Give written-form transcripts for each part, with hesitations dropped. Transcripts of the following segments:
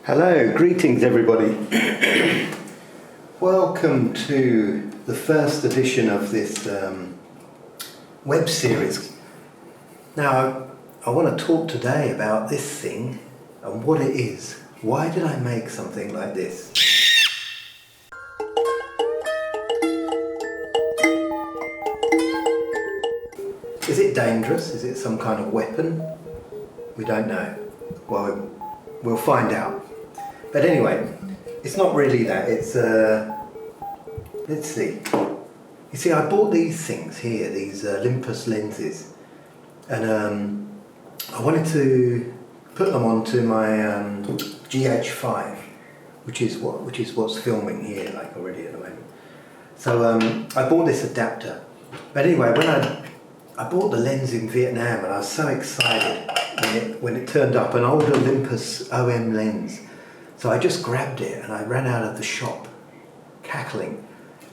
Hello, greetings everybody. Welcome to the first edition of this web series. Now, I want to talk today about this thing and what it is. Why did I make something like this? Is it dangerous? Is it some kind of weapon? We don't know. Well, we'll find out. But anyway, it's not really that. It's, let's see. You see, I bought these things here, these Olympus lenses, and I wanted to put them onto my GH5, which is what's filming here, like already at the moment. So I bought this adapter. But anyway, when I bought the lens in Vietnam, and I was so excited when it turned up, an old Olympus OM lens. So I just grabbed it and I ran out of the shop, cackling,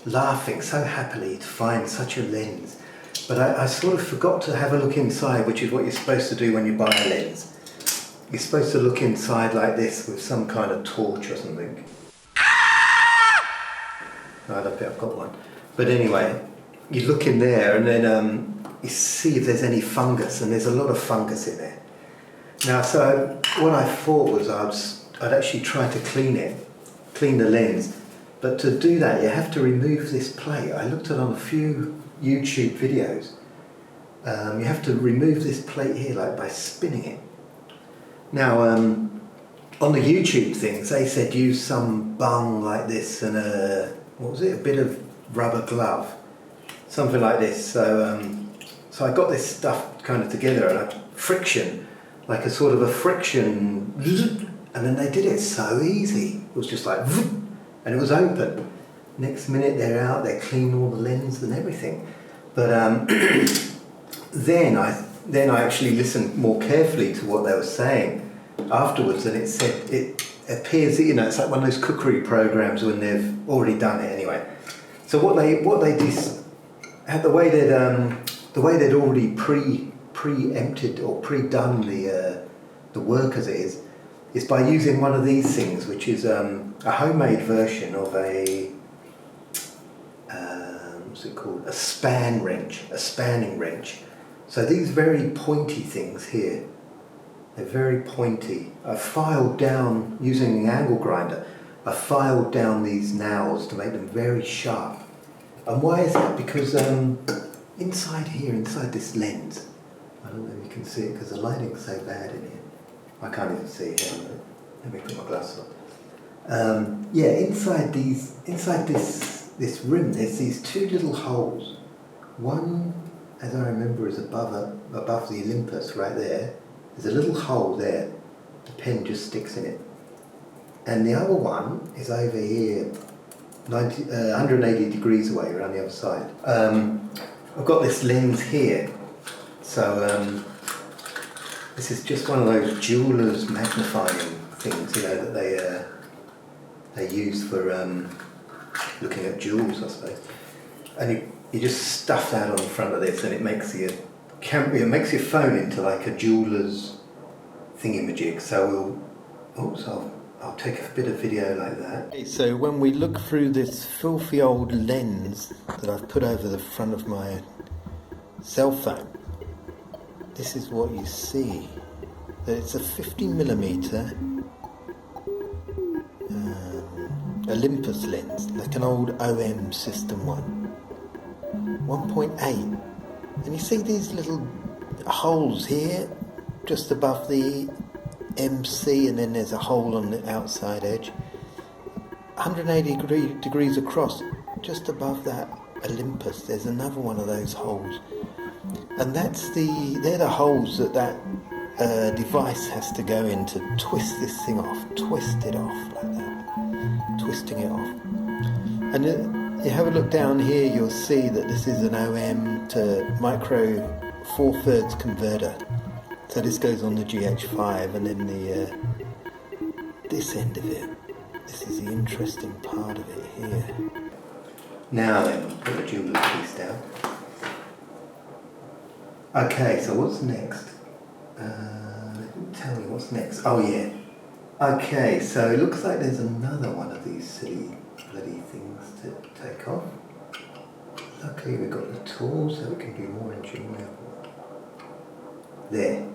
laughing so happily to find such a lens. But I sort of forgot to have a look inside, which is what you're supposed to do when you buy a lens. You're supposed to look inside like this with some kind of torch or something. No, I don't think I've got one. But anyway, you look in there and then you see if there's any fungus, and there's a lot of fungus in there. Now, so what I thought was I'd actually try to clean the lens. But to do that, you have to remove this plate. I looked at on a few YouTube videos. You have to remove this plate here, like by spinning it. Now, on the YouTube things, they said use some bung like this and a bit of rubber glove, something like this. So I got this stuff kind of together, and friction, like a sort of a friction. And then they did it so easy. It was just like, and it was open. Next minute they're out, they clean all the lens and everything. But then I actually listened more carefully to what they were saying afterwards, and it said it appears that, you know, it's like one of those cookery programs when they've already done it anyway. So what they did, the way they'd already preempted or pre-done the work as it is by using one of these things, which is a homemade version of a what's it called? A spanning wrench. So these very pointy things here, they're very pointy. I filed down, using the angle grinder, I filed down these nails to make them very sharp. And why is that? Because inside this lens, I don't know if you can see it because the lighting's so bad in here. I can't even see it here. Let me put my glasses on. Yeah, inside this rim, there's these two little holes. One, as I remember, is above the Olympus right there. There's a little hole there. The pen just sticks in it. And the other one is over here, 180 degrees away, around the other side. I've got this lens here. So this is just one of those jeweler's magnifying things, you know, that they use for looking at jewels, I suppose. And you just stuff that on the front of this, and it makes your phone into like a jeweler's thingamajig. So I'll take a bit of video like that. Okay, so when we look through this filthy old lens that I've put over the front of my cell phone, this is what you see. It's a 50mm Olympus lens, like an old OM-System one, 1.8. And you see these little holes here, just above the MC, and then there's a hole on the outside edge, 180 degrees across, just above that Olympus. There's another one of those holes. And they're the holes that device has to go in to twist this thing off, twist it off like that, twisting it off. And you have a look down here, you'll see that this is an OM to Micro 4/3 converter. So this goes on the GH5, and then this end of it, this is the interesting part of it here. Now then, put the jeweler's piece down. Okay, so what's next? Let me tell you what's next. Oh yeah, Okay, so it looks like there's another one of these silly bloody things to take off. Luckily we've got the tools so we can be more enjoyable. There.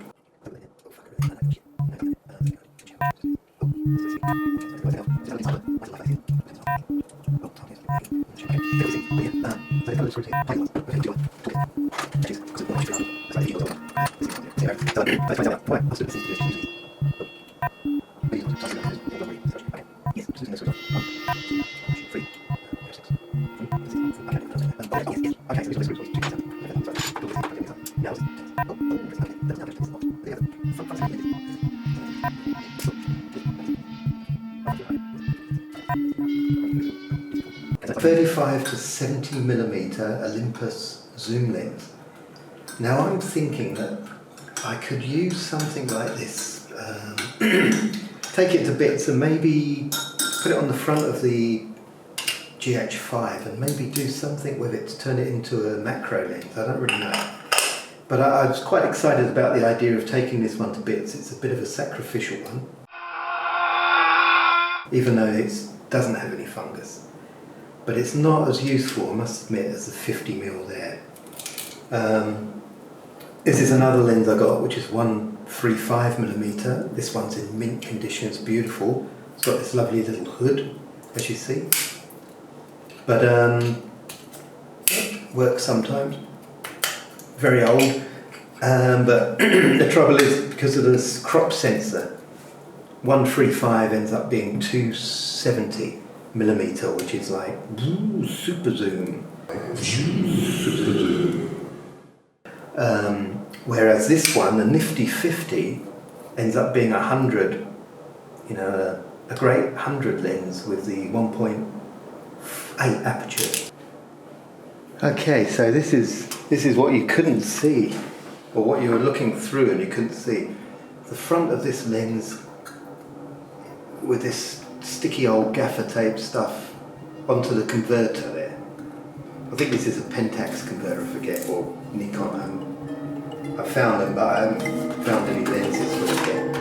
A 35 to 70 millimeter Olympus zoom lens. Now I'm thinking that I could use something like this, take it to bits and maybe put it on the front of the GH5 and maybe do something with it to turn it into a macro lens. I don't really know. But I was quite excited about the idea of taking this one to bits. It's a bit of a sacrificial one, even though it doesn't have any fungus. But it's not as useful, I must admit, as the 50mm there. This is another lens I got, which is 135mm. This one's in mint condition, it's beautiful. It's got this lovely little hood, as you see. But works sometimes. Very old, but the trouble is, because of this crop sensor, 135 ends up being 270mm, which is like super zoom. Whereas this one, the nifty 50, ends up being 100, you know, a great 100 lens with the 1.8 aperture. Okay, so this is what you couldn't see, or what you were looking through and you couldn't see. The front of this lens with this sticky old gaffer tape stuff onto the converter there. I think this is a Pentax converter, I forget, or Nikon. I found them, but I haven't found any lenses for it yet.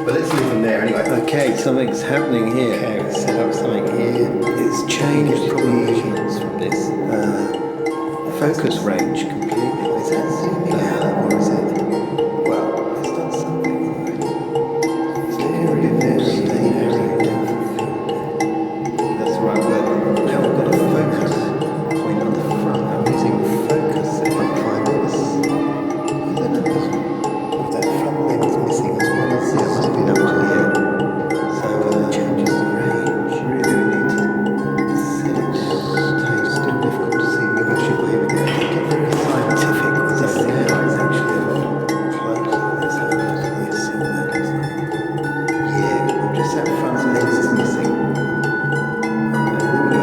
But let's leave them there anyway. Okay, something's happening here. Okay, let's set up something here. It's changed probably from this focus range completely. Is that zooming out or is it? Well, it's done something anyway. It's very that's the right word. Now I've got a focus point on the front. I'm using focus if I try this. That front lens missing as well as this. Must be up to here. So it changes the range. Really need to set it. It's still difficult to see. Maybe I should wait again. Get very scientific with this thing. It's actually a lot closer. Let's have a look at this. Yeah, just that front lens is missing. Okay, there we go.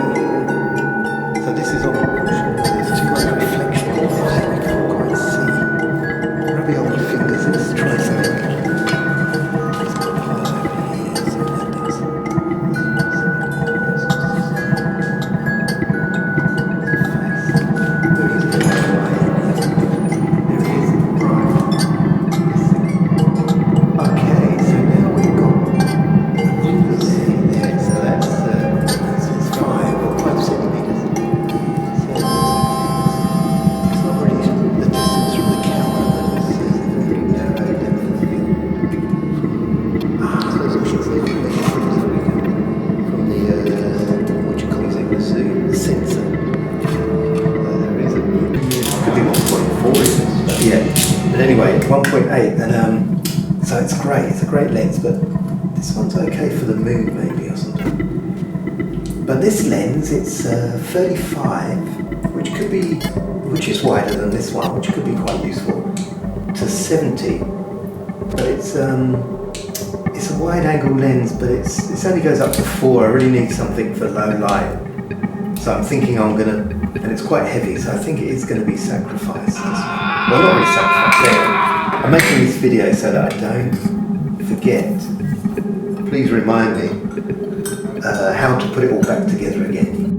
So this is on. There's too much reflection on this. We can't quite see. Rubby old fingers, let's try something. It's got part over here, so that does. There is no light. There is right. Okay, so now we've got Olympus there, so that's 5 centimeters. So it's not really the distance from the camera, but this is a very narrow depth of field. So it's actually from the what you call it, the zoom, the sensor. There is a could be 1.4, isn't it? But yeah. But anyway, 1.8, and so it's great. It's a great lens, but this one's okay for the moon maybe or something. But this lens, it's 35, which is wider than this one, which could be quite useful, to 70. But it's a wide angle lens, but it only goes up to 4. I really need something for low light. So I'm thinking and it's quite heavy, so I think it is going to be sacrificed. Well, not really sacrificed. There. I'm making this video so that I don't forget. Please remind me how to put it all back together again.